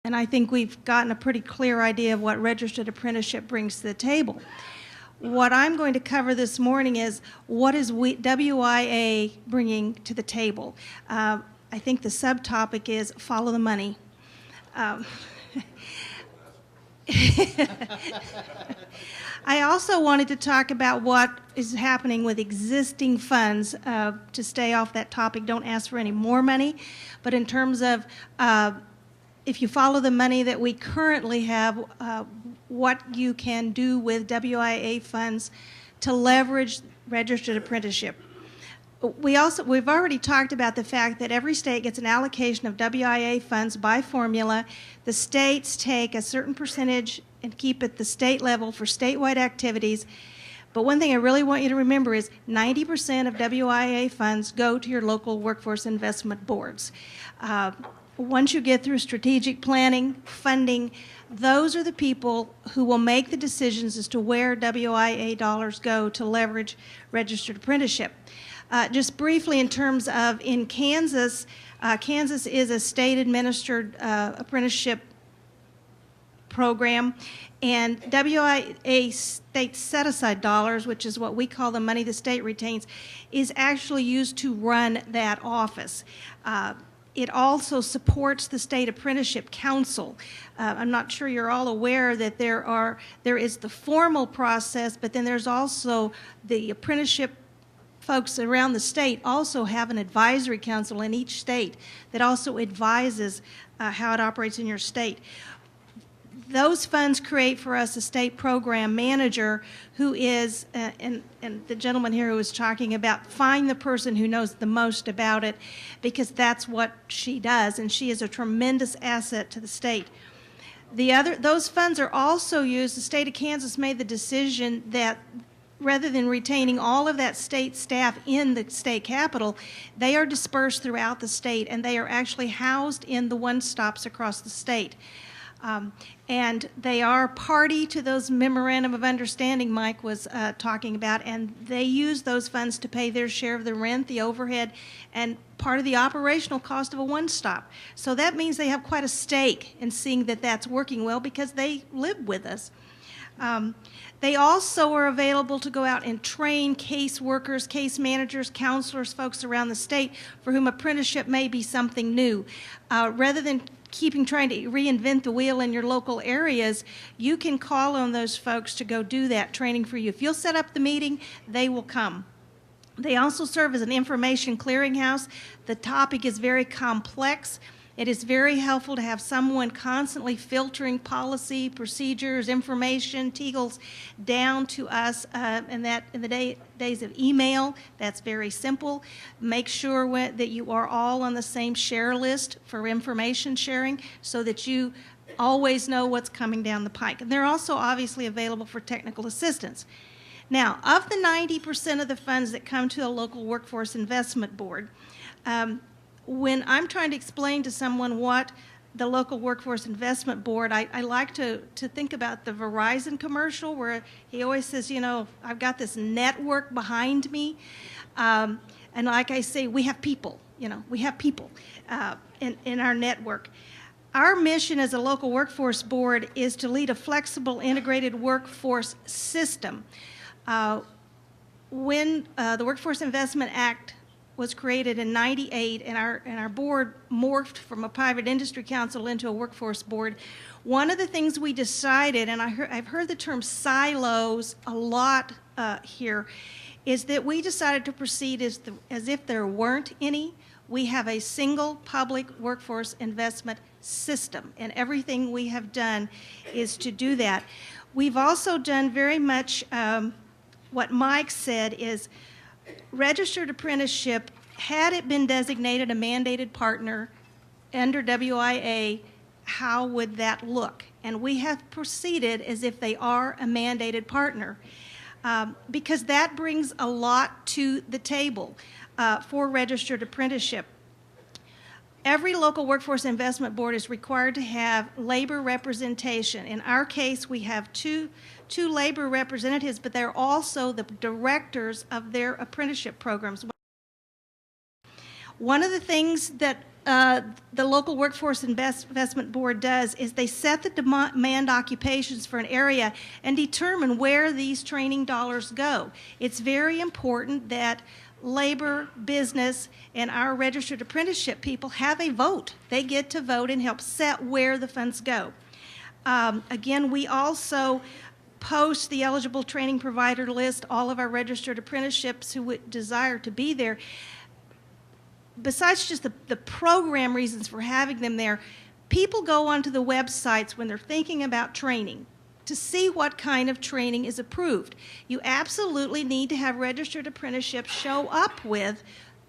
And I think we've gotten a pretty clear idea of what registered apprenticeship brings to the table. What I'm going to cover this morning is what is WIA bringing to the table. I think the subtopic is follow the money. I also wanted to talk about what is happening with existing funds. To stay off that topic, don't ask for any more money, but in terms of if you follow the money that we currently have, what you can do with WIA funds to leverage registered apprenticeship. We've already talked about the fact that every state gets an allocation of WIA funds by formula. The states take a certain percentage and keep it the state level for statewide activities. But one thing I really want you to remember is 90% of WIA funds go to your local workforce investment boards. Once you get through strategic planning, funding, those are the people who will make the decisions as to where WIA dollars go to leverage registered apprenticeship. Just briefly, in terms of in Kansas, Kansas is a state-administered apprenticeship program, and WIA state set-aside dollars, which is what we call the money the state retains, is actually used to run that office. It also supports the State Apprenticeship Council. I'm not sure you're all aware that there is the formal process, but then there's also the apprenticeship folks around the state also have an advisory council in each state that also advises how it operates in your state. Those funds create for us a state program manager who is, and the gentleman here who was talking about, find the person who knows the most about it, because that's what she does, and she is a tremendous asset to the state. Those funds are also used, the state of Kansas made the decision that rather than retaining all of that state staff in the state capital, they are dispersed throughout the state, and they are actually housed in the one-stops across the state. And they are party to those memorandum of understanding Mike was talking about, and they use those funds to pay their share of the rent, the overhead, and part of the operational cost of a one-stop. So that means they have quite a stake in seeing that that's working well because they live with us. They also are available to go out and train case workers, case managers, counselors, folks around the state for whom apprenticeship may be something new. Rather than trying to reinvent the wheel in your local areas, you can call on those folks to go do that training for you. If you'll set up the meeting, they will come. They also serve as an information clearinghouse. The topic is very complex. It is very helpful to have someone constantly filtering policy, procedures, information, TEGLs down to us, and that in the days of email, that's very simple. Make sure that you are all on the same share list for information sharing so that you always know what's coming down the pike. And they're also obviously available for technical assistance. Now, of the 90% of the funds that come to a local workforce investment board, when I'm trying to explain to someone what the local workforce investment board, I like to think about the Verizon commercial where he always says, you know, I've got this network behind me. And like I say, we have people, you know, we have people in our network. Our mission as a local workforce board is to lead a flexible, integrated workforce system. When the Workforce Investment Act was created in '98, and our board morphed from a private industry council into a workforce board, one of the things we decided, and I've heard the term silos a lot here, is that we decided to proceed as if there weren't any. We have a single public workforce investment system, and everything we have done is to do that. We've also done very much what Mike said is registered apprenticeship, had it been designated a mandated partner under WIA, how would that look? And we have proceeded as if they are a mandated partner because that brings a lot to the table for registered apprenticeship. Every local workforce investment board is required to have labor representation. In our case, we have two labor representatives, but they're also the directors of their apprenticeship programs. One of the things that the local workforce investment board does is they set the demand occupations for an area and determine where these training dollars go. It's very important that labor, business, and our registered apprenticeship people have a vote. They get to vote and help set where the funds go. Again, we also post the eligible training provider list, all of our registered apprenticeships who would desire to be there. Besides just the program reasons for having them there, people go onto the websites when they're thinking about training to see what kind of training is approved. You absolutely need to have registered apprenticeships show up with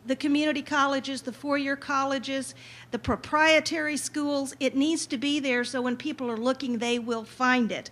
the community colleges, the four-year colleges, the proprietary schools. It needs to be there so when people are looking, they will find it.